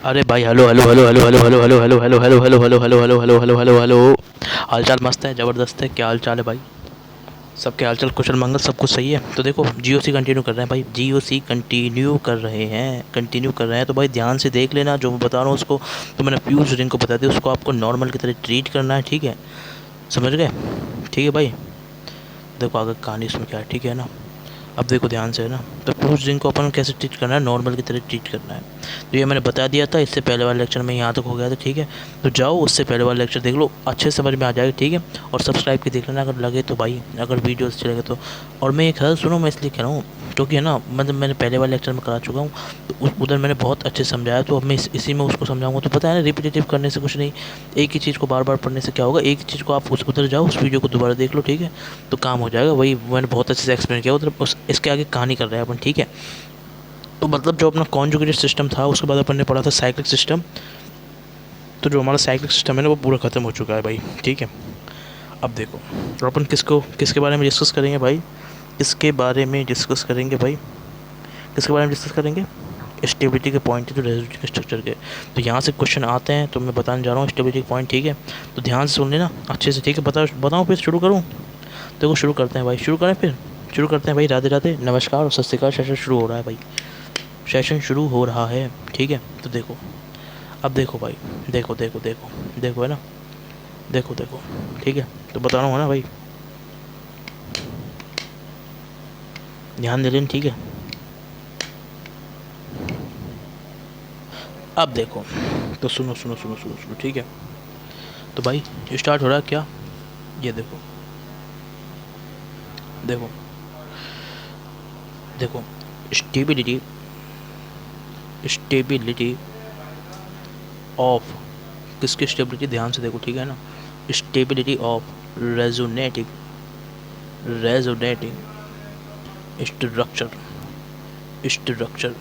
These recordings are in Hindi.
अरे भाई hello hello hello hello hello hello hello hello hello hello hello hello hello hello hello hello hello hello. हाल चाल मस्त है, ज़बरदस्त है। क्या हाल चाल है भाई? सबके हाल चाल कुशल मंगल, सब कुछ सही है। तो देखो जियो सी कंटिन्यू कर रहे हैं भाई, जियो सी कंटिन्यू कर रहे हैं। तो भाई ध्यान से देख लेना जो मैं बता रहा हूँ उसको। तो मैंने पीयूष रिंग को बता दिया, उसको आपको नॉर्मल की तरह ट्रीट करना है, ठीक है? समझ गए? ठीक है भाई। देखो आगे कहानी इसमें क्या है, ठीक है ना? अब देखो ध्यान से है ना। तो पीयूष रिंग को अपन कैसे ट्रीट करना है, नॉर्मल की तरह ट्रीट करना है। तो ये मैंने बता दिया था, इससे पहले वाले लेक्चर में यहाँ तक हो गया था, ठीक है? तो जाओ उससे पहले वाला लेक्चर देख लो, अच्छे समझ में आ जाएगा, ठीक है? और सब्सक्राइब के देख लेना अगर लगे तो भाई, अगर वीडियो अच्छे लगे तो। और मैं एक हज़ार सुनो, मैं इसलिए कह रहा हूँ क्योंकि है ना, मतलब मैंने पहले वाले लेक्चर में करा चुका हूँ। तो उधर मैंने बहुत अच्छे से समझाया, तो अब मैं इसी में उसको समझाऊंगा। तो पता है ना, रिपीटेटिव करने से कुछ नहीं, एक ही चीज़ को बार बार पढ़ने से क्या होगा, एक ही चीज़ को आप उधर जाओ, उस वीडियो को दोबारा देख लो, ठीक है? तो काम हो जाएगा। वही मैंने बहुत अच्छे से एक्सप्लेन किया उधर, इसके आगे कहानी कर रहे हैं अपन, ठीक है? तो मतलब जो अपना कॉन्जुगेटेड सिस्टम था, उसके बाद अपन ने पढ़ा था साइक्लिक सिस्टम। तो जो हमारा साइक्लिक सिस्टम है ना, वो पूरा ख़त्म हो चुका है भाई, ठीक है? अब देखो, तो अपन किसके बारे में डिस्कस करेंगे भाई? किसके बारे में डिस्कस करेंगे भाई? किसके बारे में डिस्कस करेंगे? स्टेबिलिटी के पॉइंट है जो रेजोनेटिंग स्ट्रक्चर के। तो यहाँ से क्वेश्चन आते हैं, तो मैं बताने जा रहा हूँ स्टेबिलिटी के पॉइंट, ठीक है? तो ध्यान से सुन लेना अच्छे से, ठीक है? बताऊँ फिर शुरू करूँ? देखो शुरू करते हैं भाई, शुरू करें फिर? शुरू करते हैं भाई। राधे राधे, नमस्कार और सत श्री अकाल। सेशन शुरू हो रहा है भाई, सेशन शुरू हो रहा है, ठीक है? तो देखो, अब देखो भाई, देखो देखो देखो, देखो है ना, देखो देखो, ठीक है? तो बता रहा हूँ ना भाई, ध्यान दे लेना, ठीक है? अब देखो, तो सुनो सुनो सुनो सुनो सुनो, ठीक है? तो भाई स्टार्ट हो रहा है क्या? ये देखो, देखो देखो, स्टेबिलिटी, स्टेबिलिटी ऑफ, किसकी स्टेबिलिटी? ध्यान से देखो, ठीक है ना? Stability of resonating, resonating structure, structure.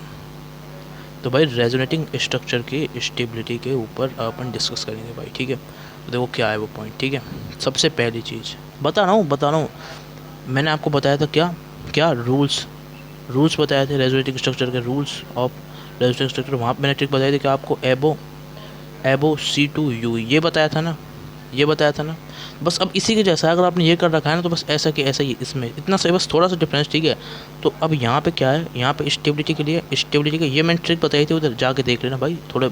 तो भाई रेजोनेटिंग स्ट्रक्चर की स्टेबिलिटी के ऊपर अपन डिस्कस करेंगे भाई, ठीक है? तो देखो क्या है वो पॉइंट, ठीक है? सबसे पहली चीज़ बता रहा हूँ, मैंने आपको बताया था क्या, क्या रूल्स, रूल्स बताए थे रेजोनेटिंग स्ट्रक्चर के, रूल्स ऑफ रेजोनेटिंग स्ट्रक्चर। वहाँ पर मैंने ट्रिक बताई थी कि आपको एबो, एबो C2U, ये बताया था ना, ये बताया था ना? बस अब इसी के जैसा है, अगर आपने ये कर रखा है ना, तो बस ऐसा कि ऐसा ही इसमें इतना सही, बस थोड़ा सा डिफरेंस, ठीक है? तो अब यहाँ पे क्या है, यहाँ पे स्टेबिलिटी के लिए, स्टेबिलिटी के ये मैंने ट्रिक बताई थी, उधर जाके देख लेना भाई। थोड़े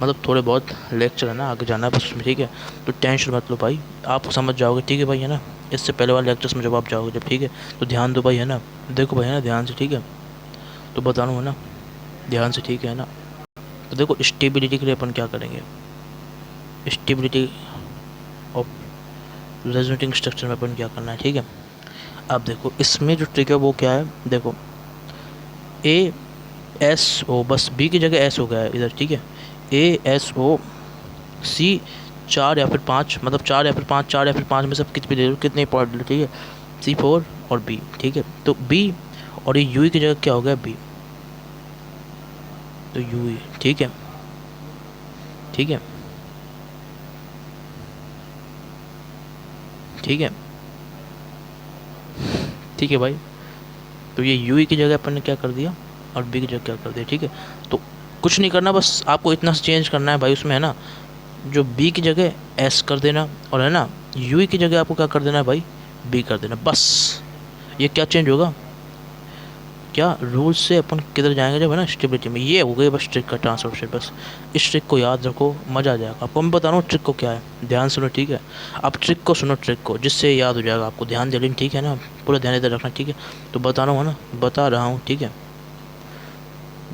मतलब थोड़े बहुत लेक्चर है ना, आगे जाना है बस उसमें, ठीक है? तो टेंशन मत लो भाई, आप समझ जाओगे, ठीक है भाई, है ना? इससे पहले वाले लेक्चर्स में जब आप जाओगे जब, ठीक है? तो ध्यान दो भाई, है ना? देखो भाई, है ना, ध्यान से, ठीक है? तो बता रहा हूँ, है ना, ध्यान से, ठीक है ना? तो देखो स्टेबिलिटी के लिए अपन क्या करेंगे, स्टेबिलिटी ऑफ रेजोनेटिंग स्ट्रक्चर में अपन क्या करना है, ठीक है? अब देखो इसमें जो ट्रिक है वो क्या है, देखो ASO, बस B की जगह S हो गया है इधर, ठीक है? ASO C, 4 या फिर 5, मतलब 4 या फिर 5, 4 या फिर 5 में सब कितने ले लो, कितने पॉइंट ले लो, ठीक है? C4 और B, ठीक है? तो B, और ये UE की जगह क्या हो गया, B, तो UE, ठीक है? ठीक है, ठीक है, ठीक है भाई। तो ये UE की जगह अपन ने क्या कर दिया, और B की जगह क्या कर दिया, ठीक है? तो कुछ नहीं करना, बस आपको इतना से चेंज करना है भाई उसमें, है ना? जो B की जगह S कर देना, और है ना, UE की जगह आपको क्या कर देना है भाई, B कर देना, बस। ये क्या चेंज होगा, क्या रूल्स से अपन किधर जाएंगे जब, है ना, स्टेबिलिटी में। ये हो गई बस ट्रिक का ट्रांसफॉर्मेशन, बस इस ट्रिक को याद रखो, मज़ा आ जाएगा आपको। मैं बता रहा हूँ ट्रिक को क्या है, ध्यान सुनो, ठीक है? अब ट्रिक को सुनो, ट्रिक को, जिससे याद हो जाएगा आपको। ध्यान दे लेना, ठीक है ना? पूरा ध्यान इधर रखना, ठीक है? तो बता रहा हूँ, है ना, बता रहा हूँ, ठीक है?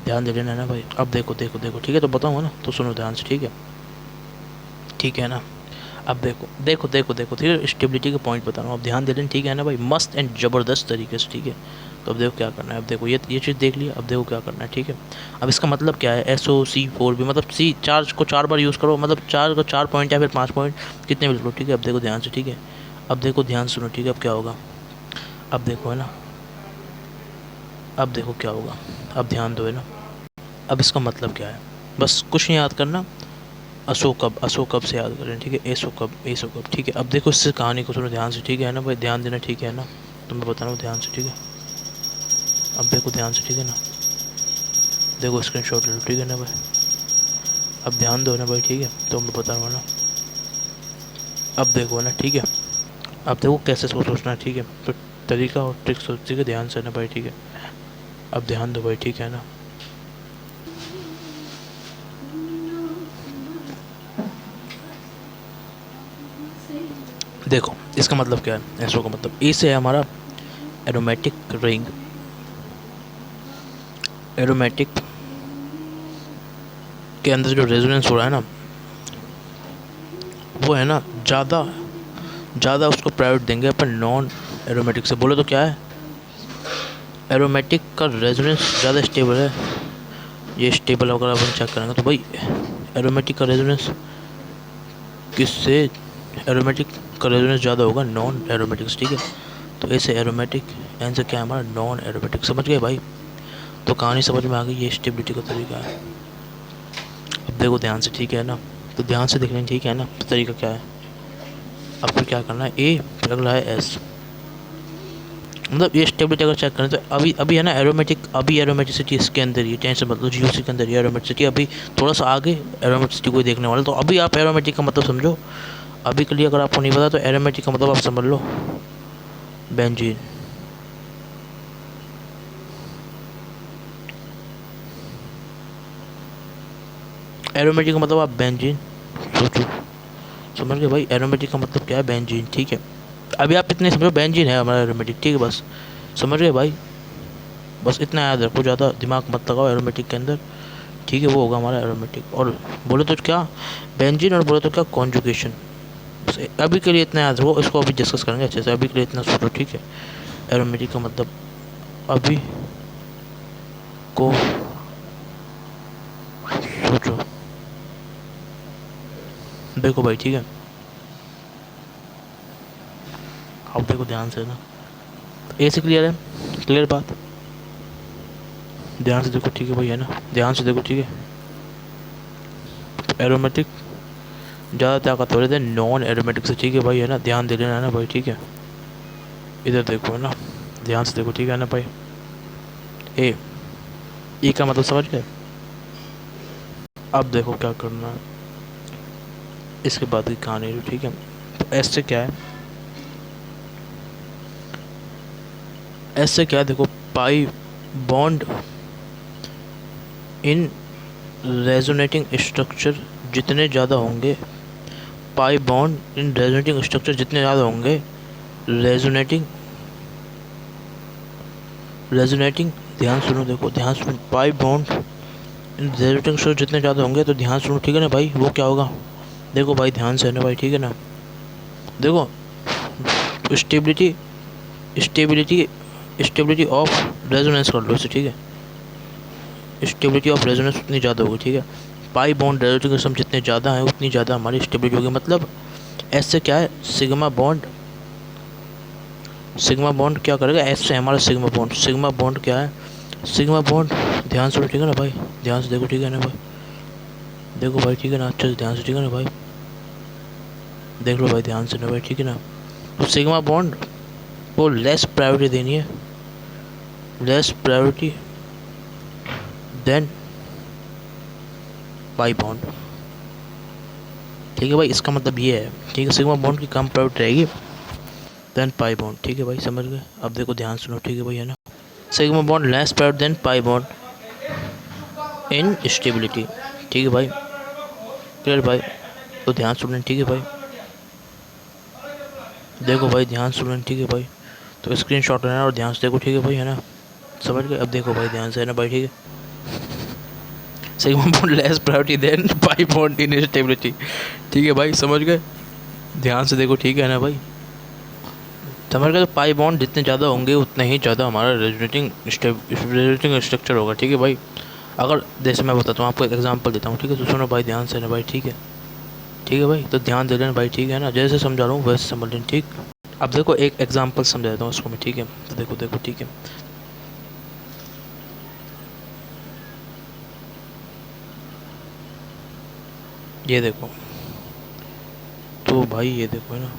ध्यान दे लेना है ना भाई। अब देखो देखो देखो, ठीक है? तो बताऊँ, है ना, तो सुनो ध्यान से, ठीक है? ठीक है ना? अब देखो देखो देखो देखो, ठीक है? स्टेबिलिटी के पॉइंट बता रहा हूँ, अब ध्यान दे लेना, ठीक है ना भाई? मस्त एंड ज़बरदस्त तरीके से, ठीक है? तो अब देखो क्या करना है, अब देखो ये चीज़ देख लिया, अब देखो क्या करना है, ठीक है? अब इसका मतलब क्या है, SOC4B, मतलब C4 को 4 बार यूज़ करो, मतलब 4 को 4 पॉइंट या फिर 5 पॉइंट, कितने भी लो, ठीक है? अब देखो ध्यान से, ठीक है? अब देखो ध्यान सुनो, ठीक है? अब क्या होगा, अब देखो, है ना, अब देखो क्या होगा, अब ध्यान दो, है ना? अब इसका मतलब क्या है, बस कुछ नहीं याद करना, अशोकब, अशोकब से याद करें, ठीक है? एसोकब, एसोकब, ठीक है? अब देखो इससे कहानी को सुनो ध्यान से, ठीक है ना भाई? ध्यान देना, ठीक है ना? तो मैं बता रहा हूँ ध्यान से, ठीक है? अब देखो ध्यान से, ठीक है ना? देखो स्क्रीन शॉट ले लो, ठीक है ना भाई? अब ध्यान दो ना भाई, ठीक है, तो मैं बता रहा हूँ ना, अब देखो ना, ठीक है, अब देखो कैसे सोचना है, ठीक है, तो तरीका और ट्रिक सोचती है, ध्यान से ना भाई, ठीक है, अब ध्यान दो भाई, ठीक है ना। देखो इसका मतलब क्या है, एसओ का मतलब ए से है हमारा एरोमेटिक रिंग, एरोमेटिक के अंदर जो रेजोनेंस हो रहा है ना, वो है ना ज़्यादा ज़्यादा उसको प्रायोरिटी देंगे अपन नॉन एरोमेटिक से। बोले तो क्या है, एरोमेटिक का रेजोनेंस ज़्यादा स्टेबल है, ये स्टेबल अगर अपन चेक करेंगे तो भाई एरोमेटिक का रेजोनेंस किससे, एरोमेटिक का रेजोनेंस ज़्यादा होगा नॉन एरोमेटिक से, ठीक है। तो ऐसे एरोमेटिक, एन से क्या है हमारा नॉन एरोमेटिक, समझ गए भाई। तो कहानी समझ में आ गई, ये स्टेबिलिटी का तरीका है। अब देखो ध्यान से, ठीक है ना, तो ध्यान से देख लें, ठीक है ना, तो तरीका क्या है। अब फिर क्या करना है, ए फिर अगला है एस, मतलब ये स्टेबिलिटी अगर चेक करें तो अभी अभी है ना एरोमेटिक, अभी एरोमेटिसिटी इसके अंदर ही टेंशन, मतलब जीओसी के अंदर ही एरोमेटिसिटी, अभी थोड़ा सा आगे एरोमेटिसिटी को देखने वाला। तो अभी आप एरोमेटिक का मतलब समझो, अभी के लिए अगर आपको नहीं पता तो एरोमेटिक का मतलब आप समझ लो बेंजीन, एरोमेटिक का मतलब आप बेंजीन सोचो, समझ गए भाई, एरोमेटिक का मतलब क्या है बेंजीन, ठीक है। अभी आप इतने समझो बेंजीन है हमारा एरोमेटिक, ठीक है, बस समझ गए भाई, बस इतना याद रखो, ज़्यादा दिमाग मत लगाओ एरोमेटिक के अंदर, ठीक है, वो होगा हमारा एरोमेटिक। और बोले तो क्या बेंजीन, और बोले तो क्या कॉन्जुगेशन, बस अभी के लिए इतना याद रखो, इसको अभी डिस्कस करेंगे अच्छे से, अभी के लिए इतना सोचो, ठीक है। एरोमेटिक का मतलब अभी को सोचो, देखो भाई, ठीक है, अब देखो ध्यान से ना, ए से क्लियर है, क्लियर बात, ध्यान से देखो, ठीक है भाई, है ना, ध्यान से देखो, ठीक है। एरोमेटिक ज़्यादा ताकतवर है नॉन एरोमेटिक से, ठीक है भाई, है ना, ध्यान दे लेना है ना भाई, ठीक है, इधर देखो है ना, ध्यान से देखो, ठीक है ना भाई। ए का मतलब समझ गए। अब देखो क्या करना है, इसके बाद की कहानी, ठीक है। तो एस से क्या है, एस से क्या है, देखो पाई बॉन्ड इन रेजोनेटिंग स्ट्रक्चर जितने ज़्यादा होंगे, पाई बॉन्ड इन रेजोनेटिंग स्ट्रक्चर जितने ज़्यादा होंगे, रेजोनेटिंग रेजोनेटिंग ध्यान सुनो, देखो ध्यान सुनो, पाई बॉन्ड इन रेजोनेटिंग स्ट्रक्चर जितने ज़्यादा होंगे, तो ध्यान सुनो, ठीक है ना भाई, वो क्या होगा, देखो भाई ध्यान से है ना भाई, ठीक है ना, देखो stability stability stability of resonance कर लो इसे, ठीक है, स्टेबिलिटी ऑफ रेजोनेंस उतनी ज़्यादा होगी, ठीक है। पाई बॉन्ड रेजोनेटिंग जितने ज़्यादा हैं उतनी ज़्यादा हमारी स्टेबिलिटी होगी, मतलब एस से क्या है, सिग्मा बॉन्ड क्या करेगा, एस से हमारा सिग्मा बॉन्ड क्या है, सिग्मा बॉन्ड, ध्यान से, ठीक है ना भाई, ध्यान से देखो, ठीक है ना भाई, देखो भाई, ठीक है ना, अच्छे से ध्यान से, ठीक है ना भाई, देख लो भाई ध्यान से ना भाई, ठीक है ना। तो सिग्मा बॉन्ड को लेस प्रायोरिटी देनी है, less priority than pi bond, ठीक है भाई, इसका मतलब ये है, ठीक है, सिग्मा बॉन्ड की कम प्रायोरिटी रहेगी देन पाई बॉन्ड, ठीक है भाई, समझ गए। अब देखो ध्यान सुनो, ठीक है भाई, है ना, sigma bond less priority than pi bond in stability, ठीक है भाई, क्लियर भाई। तो ध्यान सुन, ठीक है भाई, देखो भाई ध्यान सुन, ठीक है भाई, तो स्क्रीन शॉट लेना और ध्यान से देखो, ठीक है भाई, है ना, समझ गए। अब देखो भाई ध्यान से, है ना भाई, ठीक है, sigma bond less priority than pi bond in stability, ठीक है भाई, समझ गए, ध्यान से देखो, ठीक है ना भाई, समझ गए। तो पाई बॉन्ड जितने ज़्यादा होंगे उतने ही ज़्यादा हमारा रेजोनेटिंग स्ट्रक्चर होगा, ठीक है भाई। अगर जैसे मैं बताता हूँ, आपको एक एग्जांपल देता हूँ, ठीक है, तो सुनो भाई ध्यान से ना भाई, ठीक है, ठीक है भाई, तो ध्यान दे लेना भाई, ठीक है ना, जैसे समझा रहा हूँ वैसे समझ लेना, ठीक। अब देखो एक एग्जांपल समझा देता हूँ उसको मैं, ठीक है, तो देखो देखो, ठीक है, ये देखो, तो भाई ये देखो, है ना,